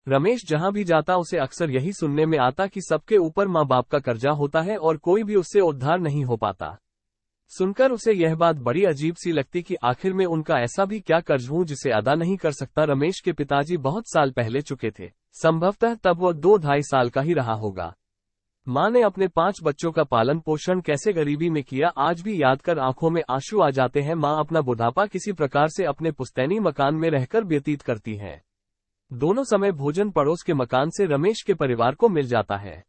रमेश जहां भी जाता उसे अक्सर यही सुनने में आता कि सबके ऊपर माँ बाप का कर्जा होता है और कोई भी उससे उद्धार नहीं हो पाता। सुनकर उसे यह बात बड़ी अजीब सी लगती कि आखिर में उनका ऐसा भी क्या कर्ज हूं जिसे अदा नहीं कर सकता। रमेश के पिताजी बहुत साल पहले चुके थे, संभवतः तब वह 2-2.5 साल का ही रहा होगा। माँ ने अपने 5 बच्चों का पालन पोषण कैसे गरीबी में किया, आज भी याद कर आंखों में आंसू आ जाते हैं। माँ अपना बुढ़ापा किसी प्रकार से अपने पुश्तैनी मकान में रहकर व्यतीत करती हैं। दोनों समय भोजन पड़ोस के मकान से रमेश के परिवार को मिल जाता है।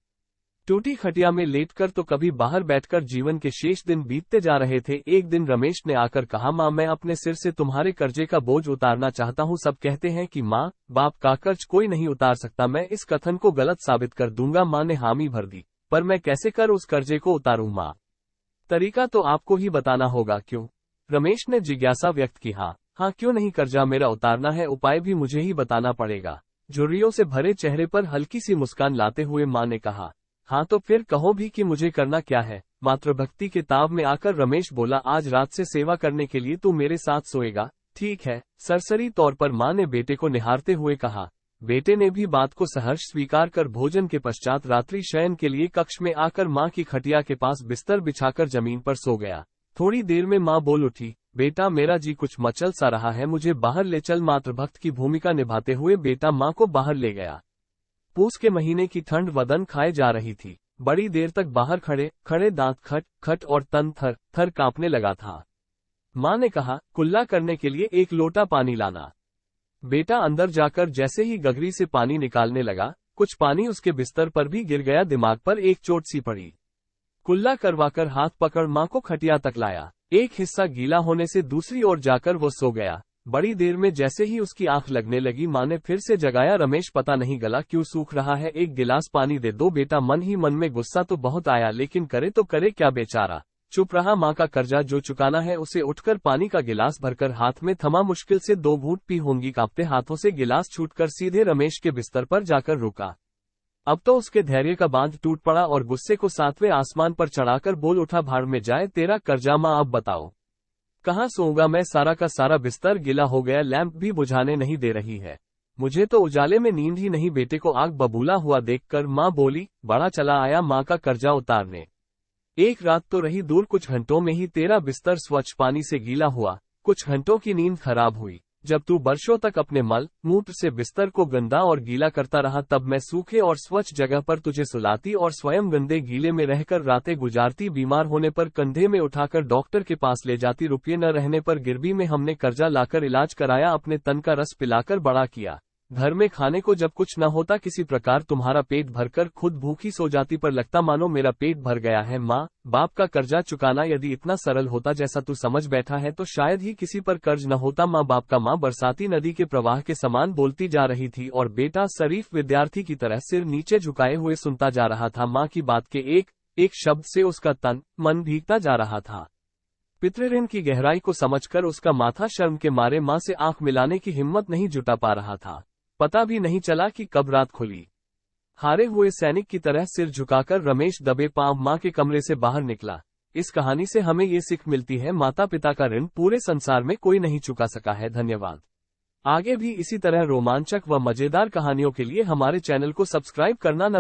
टूटी खटिया में लेटकर तो कभी बाहर बैठकर जीवन के शेष दिन बीतते जा रहे थे। एक दिन रमेश ने आकर कहा, माँ मैं अपने सिर से तुम्हारे कर्जे का बोझ उतारना चाहता हूँ। सब कहते हैं कि माँ बाप का कर्ज कोई नहीं उतार सकता, मैं इस कथन को गलत साबित कर दूंगा। माँ ने हामी भर दी, पर मैं कैसे कर उस कर्जे को उतारूं माँ? तरीका तो आपको ही बताना होगा। क्यों? रमेश ने जिज्ञासा व्यक्त की। हाँ क्यों नहीं, कर्जा मेरा उतारना है, उपाय भी मुझे ही बताना पड़ेगा। झुर्रियों से भरे चेहरे पर हल्की सी मुस्कान लाते हुए माँ ने कहा, हाँ तो फिर कहो भी कि मुझे करना क्या है। मातृभक्ति के ताव में आकर रमेश बोला, आज रात से सेवा करने के लिए तू मेरे साथ सोएगा, ठीक है? सरसरी तौर पर माँ ने बेटे को निहारते हुए कहा। बेटे ने भी बात को सहर्ष स्वीकार कर भोजन के पश्चात रात्रि शयन के लिए कक्ष में आकर माँ की खटिया के पास बिस्तर बिछाकर जमीन पर सो गया। थोड़ी देर में माँ बोल उठी, बेटा मेरा जी कुछ मचल सा रहा है, मुझे बाहर ले चल। मातृभक्त की भूमिका निभाते हुए बेटा माँ को बाहर ले गया। पूस के महीने की ठंड वदन खाए जा रही थी। बड़ी देर तक बाहर खड़े खड़े दांत खट खट और तन थर थर कांपने लगा था। माँ ने कहा, कुल्ला करने के लिए 1 लोटा पानी लाना। बेटा अंदर जाकर जैसे ही गगरी से पानी निकालने लगा, कुछ पानी उसके बिस्तर पर भी गिर गया। दिमाग पर एक चोट सी पड़ी। कुल्ला करवाकर हाथ पकड़ माँ को खटिया तक लाया। एक हिस्सा गीला होने से दूसरी ओर जाकर वो सो गया। बड़ी देर में जैसे ही उसकी आंख लगने लगी, माँ ने फिर से जगाया, रमेश पता नहीं गला क्यों सूख रहा है, 1 गिलास पानी दे दो। बेटा मन ही मन में गुस्सा तो बहुत आया, लेकिन करे तो करे क्या, बेचारा चुप रहा। माँ का कर्जा जो चुकाना है उसे उठकर पानी का गिलास भरकर हाथ में थमा मुश्किल से 2 घूंट पी होंगी। कांपते हाथों से गिलास छूटकर सीधे रमेश के बिस्तर पर जाकर रुका। अब तो उसके धैर्य का बांध टूट पड़ा और गुस्से को 7वें आसमान पर चढ़ाकर बोल उठा, भाड़ में जाए तेरा कर्जा माँ, अब बताओ कहाँ सोऊंगा मैं? सारा का सारा बिस्तर गिला हो गया, लैंप भी बुझाने नहीं दे रही है, मुझे तो उजाले में नींद ही नहीं। बेटे को आग बबूला हुआ देखकर माँ बोली, बड़ा चला आया माँ का कर्जा उतारने। एक रात तो रही दूर, कुछ घंटों में ही तेरा बिस्तर स्वच्छ पानी से गीला हुआ। कुछ घंटों की नींद खराब हुई। जब तू वर्षों तक अपने मल मूत्र से बिस्तर को गंदा और गीला करता रहा, तब मैं सूखे और स्वच्छ जगह पर तुझे सुलाती और स्वयं गंदे गीले में रहकर रातें गुजारती। बीमार होने पर कंधे में उठाकर डॉक्टर के पास ले जाती। रुपये न रहने पर गिरवी में हमने कर्जा लाकर इलाज कराया। अपने तन का रस पिलाकर बड़ा किया। घर में खाने को जब कुछ न होता, किसी प्रकार तुम्हारा पेट भरकर खुद भूखी सो जाती, पर लगता मानो मेरा पेट भर गया है। माँ बाप का कर्जा चुकाना यदि इतना सरल होता जैसा तू समझ बैठा है, तो शायद ही किसी पर कर्ज न होता। माँ बाप का माँ बरसाती नदी के प्रवाह के समान बोलती जा रही थी और बेटा शरीफ विद्यार्थी की तरह सिर नीचे झुकाए हुए सुनता जा रहा था। माँ की बात के एक एक शब्द से उसका तन मन भीगता जा रहा था। पितृऋण की गहराई को समझकर उसका माथा शर्म के मारे माँ से आंख मिलाने की हिम्मत नहीं जुटा पा रहा था। पता भी नहीं चला कि कब रात खुली। हारे हुए सैनिक की तरह सिर झुकाकर रमेश दबे पांव मां के कमरे से बाहर निकला। इस कहानी से हमें ये सीख मिलती है, माता पिता का ऋण पूरे संसार में कोई नहीं चुका सका है। धन्यवाद। आगे भी इसी तरह रोमांचक व मजेदार कहानियों के लिए हमारे चैनल को सब्सक्राइब करना न